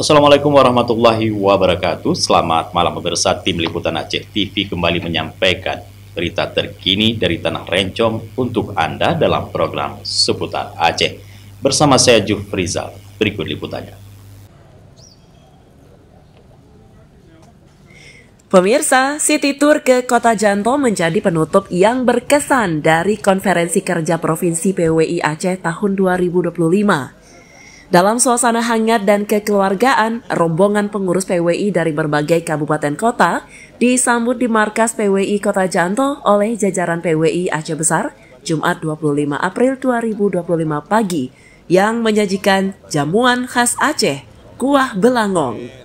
Assalamualaikum warahmatullahi wabarakatuh. Selamat malam pemirsa. Tim Liputan Aceh TV kembali menyampaikan berita terkini dari Tanah Rencong untuk Anda dalam program Seputar Aceh. Bersama saya Jufrizal. Berikut liputannya. Pemirsa, City Tour ke Kota Janto menjadi penutup yang berkesan dari Konferensi Kerja Provinsi PWI Aceh tahun 2025. Dalam suasana hangat dan kekeluargaan, rombongan pengurus PWI dari berbagai kabupaten kota disambut di markas PWI Kota Janto oleh jajaran PWI Aceh Besar Jumat 25 April 2025 pagi yang menyajikan jamuan khas Aceh, kuah belangong.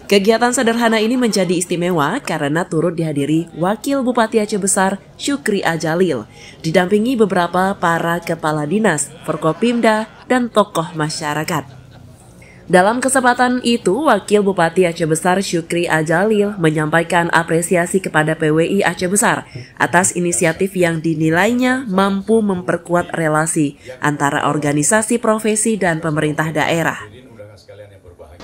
Kegiatan sederhana ini menjadi istimewa karena turut dihadiri Wakil Bupati Aceh Besar Syukri Ajalil, didampingi beberapa para kepala dinas, Forkopimda, dan tokoh masyarakat. Dalam kesempatan itu, Wakil Bupati Aceh Besar Syukri Ajalil menyampaikan apresiasi kepada PWI Aceh Besar atas inisiatif yang dinilainya mampu memperkuat relasi antara organisasi profesi dan pemerintah daerah.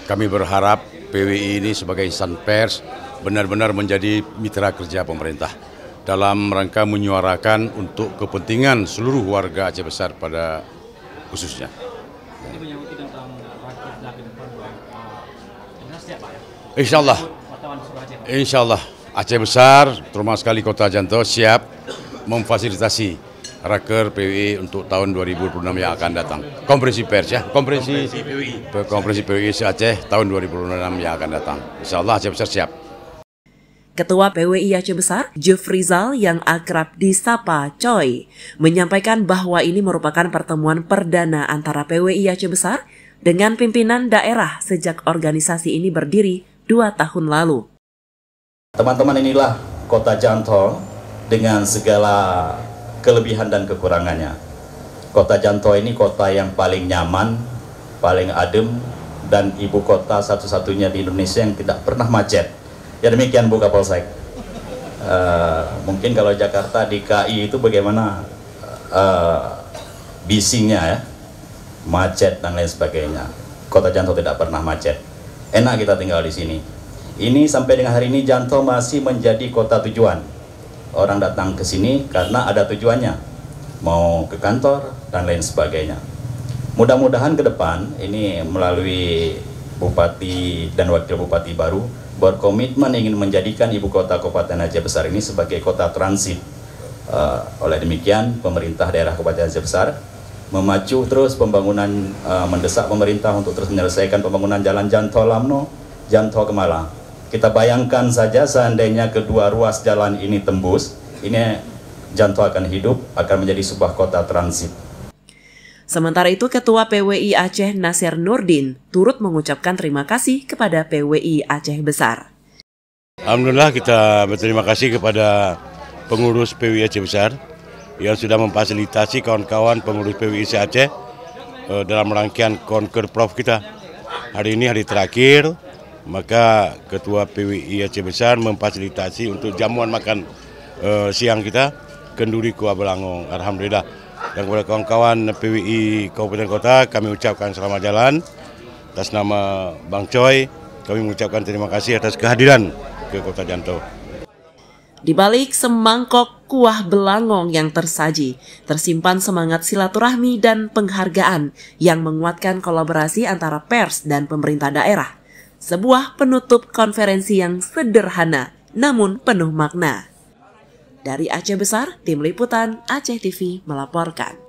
Kami berharap PWI ini sebagai insan pers benar-benar menjadi mitra kerja pemerintah dalam rangka menyuarakan untuk kepentingan seluruh warga Aceh Besar pada khususnya. Insya Allah Aceh Besar, terutama sekali Kota Janto siap memfasilitasi Raker PWI untuk tahun 2026 yang akan datang. Konferensi pers ya, konferensi PWI Aceh tahun 2026 yang akan datang. Insya Allah Aceh Besar siap. Ketua PWI Aceh Besar, Jufrizal yang akrab disapa Coy, menyampaikan bahwa ini merupakan pertemuan perdana antara PWI Aceh Besar dengan pimpinan daerah sejak organisasi ini berdiri 2 tahun lalu. Teman-teman, inilah Kota Janto dengan segala kelebihan dan kekurangannya. Kota Janto ini kota yang paling nyaman, paling adem, dan ibu kota satu-satunya di Indonesia yang tidak pernah macet. Ya demikian Bu Kapolsek. Mungkin kalau Jakarta di KI itu bagaimana bisingnya ya, macet dan lain sebagainya. Kota Janto tidak pernah macet. Enak kita tinggal di sini. Ini sampai dengan hari ini Janto masih menjadi kota tujuan. Orang datang ke sini karena ada tujuannya, mau ke kantor dan lain sebagainya. Mudah-mudahan ke depan ini melalui Bupati dan Wakil Bupati baru berkomitmen ingin menjadikan ibu kota Kabupaten Aceh Besar ini sebagai kota transit. Oleh demikian, pemerintah daerah Kabupaten Aceh Besar memacu terus pembangunan, mendesak pemerintah untuk terus menyelesaikan pembangunan jalan Janto Lamno, Janto Kemala. Kita bayangkan saja seandainya kedua ruas jalan ini tembus, ini Janto akan hidup, akan menjadi sebuah kota transit. Sementara itu, Ketua PWI Aceh Nasir Nurdin turut mengucapkan terima kasih kepada PWI Aceh Besar. Alhamdulillah kita berterima kasih kepada pengurus PWI Aceh Besar yang sudah memfasilitasi kawan-kawan pengurus PWI Aceh dalam rangkaian Konker Prof kita. Hari ini hari terakhir, maka Ketua PWI Aceh Besar memfasilitasi untuk jamuan makan siang kita, kenduri kuah belangong. Alhamdulillah. Dan kepada kawan-kawan PWI Kabupaten Kota, kami ucapkan selamat jalan. Atas nama Bang Coy, kami mengucapkan terima kasih atas kehadiran ke Kota Janto. Di balik semangkok kuah belangong yang tersaji, tersimpan semangat silaturahmi dan penghargaan yang menguatkan kolaborasi antara pers dan pemerintah daerah. Sebuah penutup konferensi yang sederhana namun penuh makna. Dari Aceh Besar, Tim Liputan Aceh TV melaporkan.